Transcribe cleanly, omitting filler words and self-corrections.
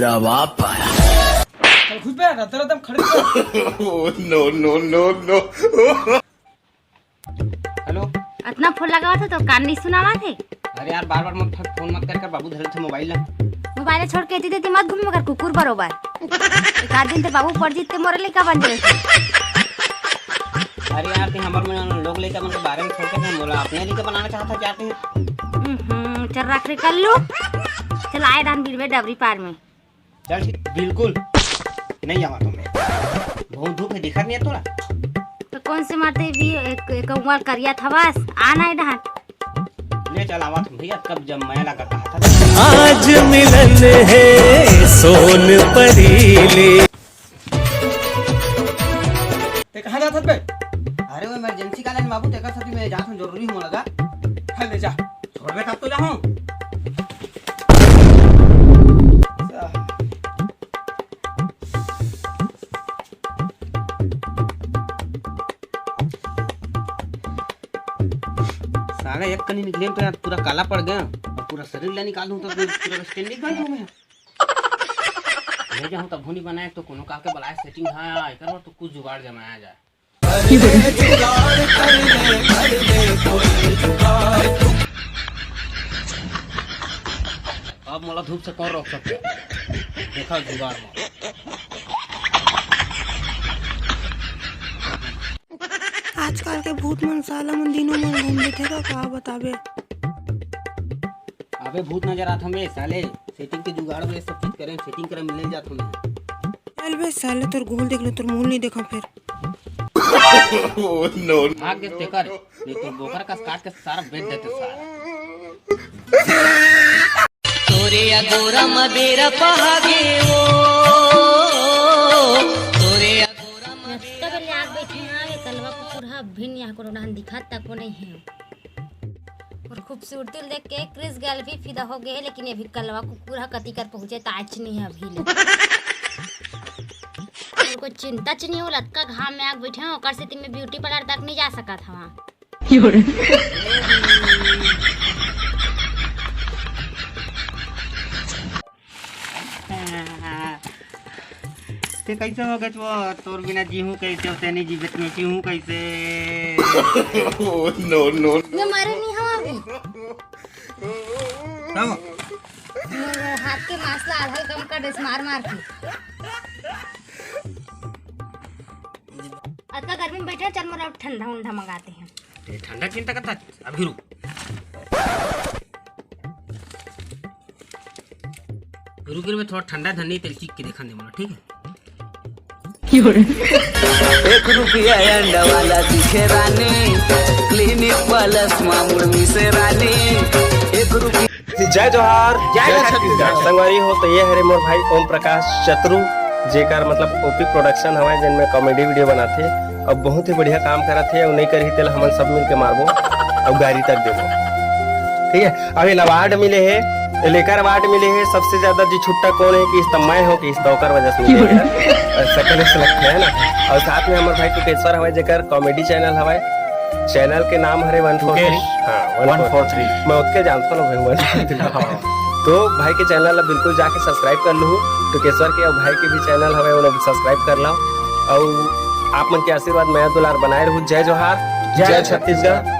मेरा बाप आया। चल खुश पे रतरतम खड़े no no no no. Hello. इतना फोन लगा हुआ था तो कान नहीं सुना थे। अरे यार बार बार मत फोन मत कर बाबू धरे थे मोबाइल ला। मोबाइल छोड़ के देती मत घूम मगर कुकुर बरोबर एक आध दिन तो बाबू पड़ जीते मोरे लेका बन जाए। अरे यार ते हमर में लोग लेकर मन के बारे में छोड़ के बोला अपने लेके बनाना चाहता चाहते हैं। चल रख रे कर लो। चल आए धान बीरवे डबरी पार में। चल ठीक बिल्कुल नहीं आवा तुम्हें बहुत धूप है दिखा नहीं है थोड़ा तो कौन से मारते भी एक उमर करिया था बस आना है धान ले चल आवा तुम भैया कब जब मैं लगा कहा था आज मिलन है सोन परीले। ते कहां जात बे? अरे वो इमरजेंसी का लाइन बाबू तेकर साथी में जात जरूरी हो लगा है ले जा छोड़ बे तब तो जाऊं। साला एक कनी निकले तो यार पूरा काला पड़ गया और पूरा शरीर ला निकाल दूं तो पूरा स्टैंडिंग कर दूं मैं ले जाऊं तब भूनी बनाए तो कोनो का के बुलाए सेटिंग हां एकर और तो कुछ जुगाड़ जमाया जाए। अब मोला धूप से कौन रोक सकते देखा जुगाड़ में। आजकल के भूत मन साला मन दिनों में घूम लेते का बतावे। अबे भूत नजर आत हमें साले सेटिंग के जुगाड़ में सब चीज करें सेटिंग करे मिल जात हमें। चल बे साले तोर गोल देख लो तोर मुंह नहीं देखा फिर। नो भाग के तेकर नहीं तो बोकर का काट के सारा बेच देते सारा। तोरे या गोरा मदेरा पहागे ओ तोरे या गोरा तब ले आग बैठे आवे कलवा कुकुर हा भिन यहाँ को डान दिखा तक को नहीं है और खूबसूरती देख के क्रिस गैल भी फिदा हो गए लेकिन अभी कलवा कुकुर हा कति कर पहुंचे ताच नहीं है अभी ले को चिंता च नहीं हो लटका घाम में आग बैठे ओकर से में ब्यूटी पार्लर तक नहीं जा सका था। ते कैसे हो गए तोर बिना जीहूं कैसे होते नहीं जीवित में जीहूं कैसे। नो नो मैं मारे नहीं हूं अभी मेरे हाथ के मासला आधा कम कर देस मार मार के अतका गर्मी में बैठे चल मोरा ठंडा उंडा मंगाते हैं। ठंडा चिंता करता अभी रुक रुक में थोड़ा ठंडा धनी तेल चीख के देखा दे मोला ठीक है। 1 रुपया अंडा वाला दिखे रानी क्लिनिक प्लस मामूल में से रानी 1 रुपया। जय जोहार जय छत्तीसगढ़ संगवारी हो तो ये हरे मोर भाई ओम प्रकाश चतुरु जेकर मतलब ओपी प्रोडक्शन हमारे जिनमें कॉमेडी वीडियो बनाते और बहुत ही बढ़िया काम करते और नहीं करी तेल हम सब मिल के मारबो और गाड़ी तक देबो ठीक है। अभी अवार्ड मिले है लेकर अवार्ड मिले है सबसे ज्यादा जी छुट्टा कौन है कि इस मैं हो कि इस तौकर वजह से मिले है सेकंड सेलेक्ट है ना। और साथ में हमारे भाई टुकेश्वर हमारे जेकर कॉमेडी चैनल हमारे चैनल के नाम हरे 143 हाँ 143 मैं उसके जानता हूँ भाई तो भाई के चैनल बिल्कुल जाके सब्सक्राइब कर लो टुकेश्वर के और भाई के भी चैनल हमें उन्हें सब्सक्राइब कर लो और आप मन के आशीर्वाद मैं दुलार बनाए रहूं। जय जोहार जय छत्तीसगढ़।